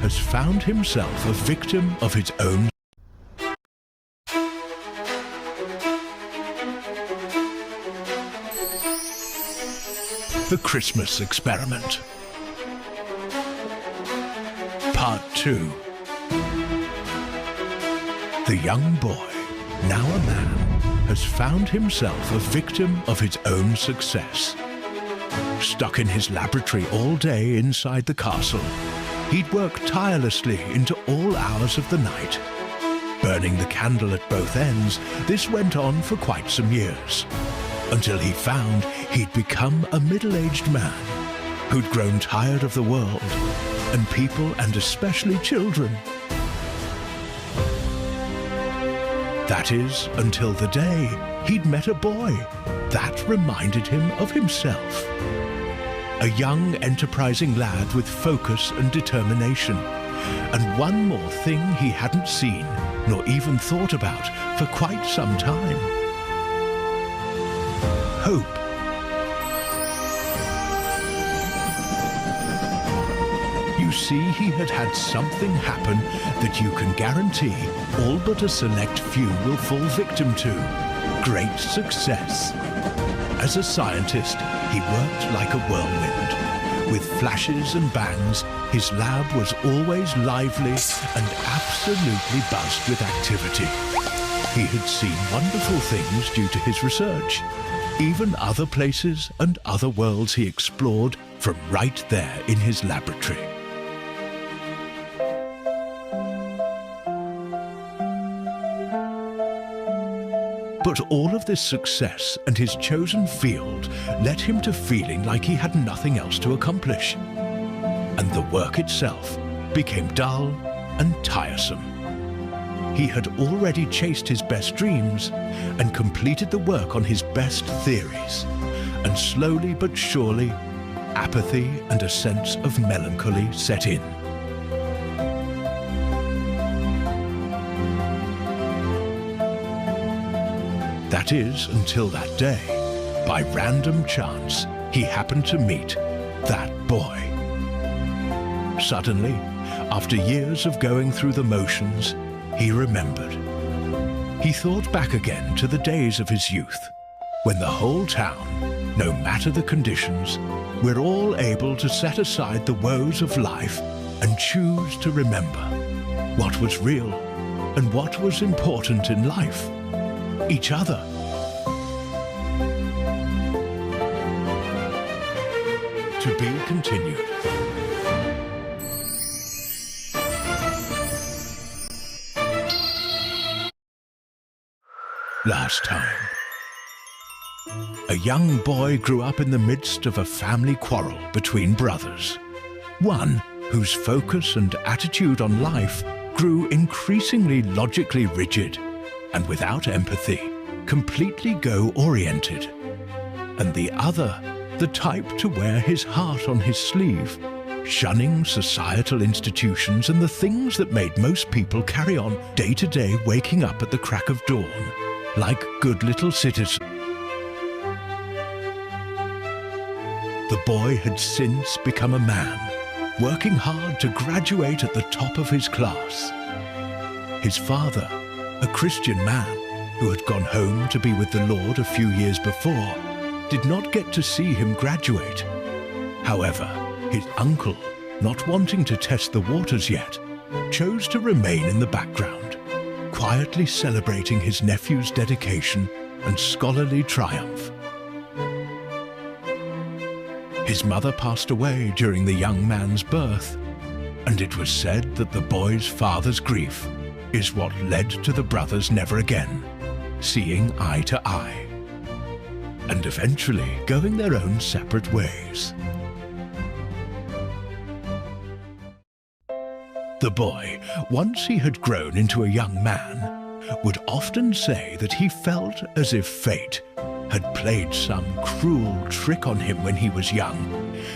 has found himself a victim of his own. The Christmas Experiment. Part 2. The young boy, now a man, has found himself a victim of his own success. Stuck in his laboratory all day inside the castle, he'd work tirelessly into all hours of the night. Burning the candle at both ends, this went on for quite some years, until he found he'd become a middle-aged man who'd grown tired of the world and people, and especially children. That is, until the day he'd met a boy that reminded him of himself. A young, enterprising lad with focus and determination, and one more thing he hadn't seen nor even thought about for quite some time. Hope. You see, he had had something happen that you can guarantee all but a select few will fall victim to: great success. As a scientist, he worked like a whirlwind. With flashes and bangs, his lab was always lively and absolutely buzzed with activity. He had seen wonderful things due to his research, even other places and other worlds he explored from right there in his laboratory. But all of this success and his chosen field led him to feeling like he had nothing else to accomplish. And the work itself became dull and tiresome. He had already chased his best dreams and completed the work on his best theories. And slowly but surely, apathy and a sense of melancholy set in. That is, until that day, by random chance, he happened to meet that boy. Suddenly, after years of going through the motions, he remembered. He thought back again to the days of his youth, when the whole town, no matter the conditions, we're all able to set aside the woes of life and choose to remember what was real and what was important in life. Each other. To be continued. Last time. A young boy grew up in the midst of a family quarrel between brothers. One whose focus and attitude on life grew increasingly logically rigid and without empathy, completely go-oriented. And the other, the type to wear his heart on his sleeve, shunning societal institutions and the things that made most people carry on day to day, waking up at the crack of dawn, like good little citizens. The boy had since become a man, working hard to graduate at the top of his class. His father, a Christian man who had gone home to be with the Lord a few years before, did not get to see him graduate. However, his uncle, not wanting to test the waters yet, chose to remain in the background, quietly celebrating his nephew's dedication and scholarly triumph. His mother passed away during the young man's birth, and it was said that the boy's father's grief is what led to the brothers never again seeing eye to eye, and eventually going their own separate ways. The boy, once he had grown into a young man, would often say that he felt as if fate had played some cruel trick on him when he was young,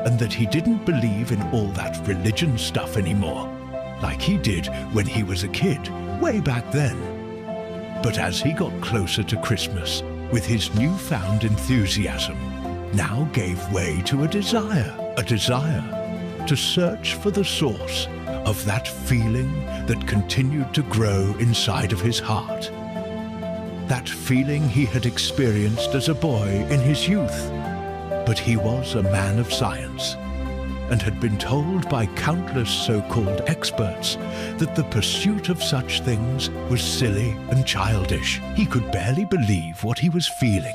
and that he didn't believe in all that religion stuff anymore, like he did when he was a kid, way back then. But as he got closer to Christmas, with his newfound enthusiasm, now gave way to a desire to search for the source of that feeling that continued to grow inside of his heart. That feeling he had experienced as a boy in his youth. But he was a man of science and had been told by countless so-called experts that the pursuit of such things was silly and childish. He could barely believe what he was feeling.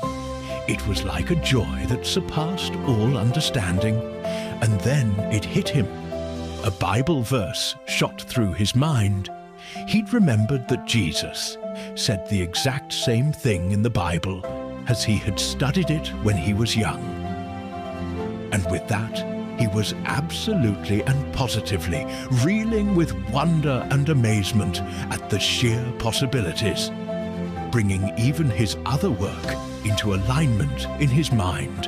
It was like a joy that surpassed all understanding, and then it hit him. A Bible verse shot through his mind. He'd remembered that Jesus said the exact same thing in the Bible as he had studied it when he was young. And with that, he was absolutely and positively reeling with wonder and amazement at the sheer possibilities, bringing even his other work into alignment in his mind.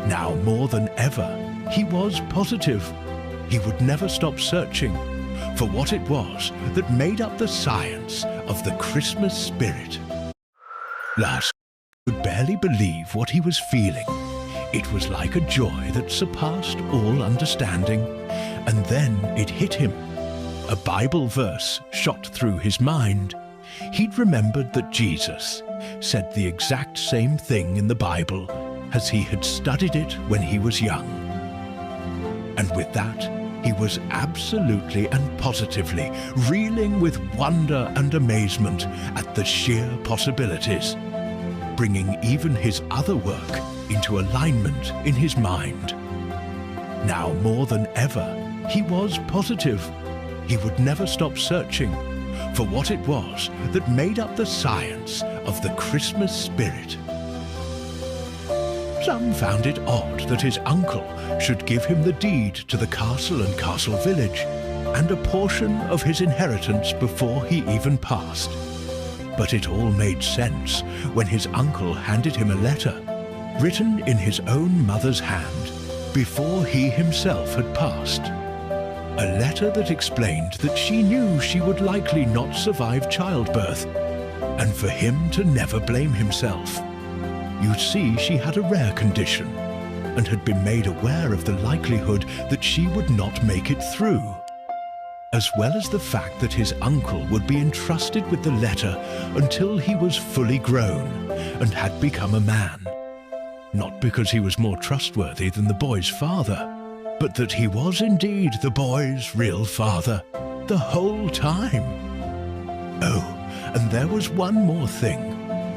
Now more than ever, he was positive. He would never stop searching for what it was that made up the science of the Christmas spirit. Last, he could barely believe what he was feeling. It was like a joy that surpassed all understanding, and then it hit him. A Bible verse shot through his mind. He'd remembered that Jesus said the exact same thing in the Bible as he had studied it when he was young. And with that, he was absolutely and positively reeling with wonder and amazement at the sheer possibilities, bringing even his other work into alignment in his mind. Now more than ever, he was positive. He would never stop searching for what it was that made up the science of the Christmas spirit. Some found it odd that his uncle should give him the deed to the castle and castle village, and a portion of his inheritance before he even passed. But it all made sense when his uncle handed him a letter, written in his own mother's hand, before he himself had passed. A letter that explained that she knew she would likely not survive childbirth, and for him to never blame himself. You see, she had a rare condition, and had been made aware of the likelihood that she would not make it through, as well as the fact that his uncle would be entrusted with the letter until he was fully grown and had become a man. Not because he was more trustworthy than the boy's father, but that he was indeed the boy's real father the whole time. Oh, and there was one more thing.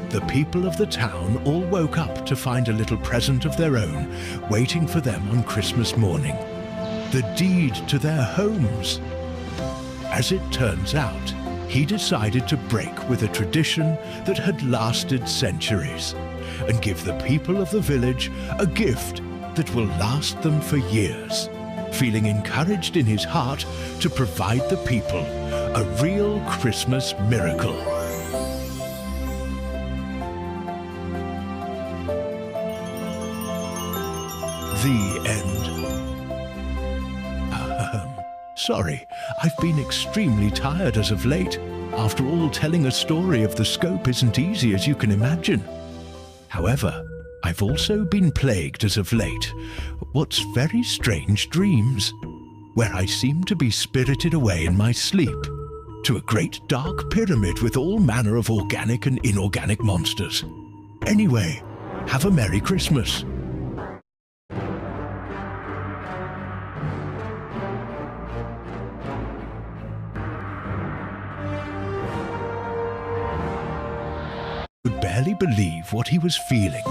The people of the town all woke up to find a little present of their own waiting for them on Christmas morning. The deed to their homes. As it turns out, he decided to break with a tradition that had lasted centuries and give the people of the village a gift that will last them for years, feeling encouraged in his heart to provide the people a real Christmas miracle. The end. Sorry, I've been extremely tired as of late. After all, telling a story of the scope isn't easy, as you can imagine. However, I've also been plagued as of late what's very strange dreams, where I seem to be spirited away in my sleep to a great dark pyramid with all manner of organic and inorganic monsters. Anyway, have a Merry Christmas. Could barely believe what he was feeling.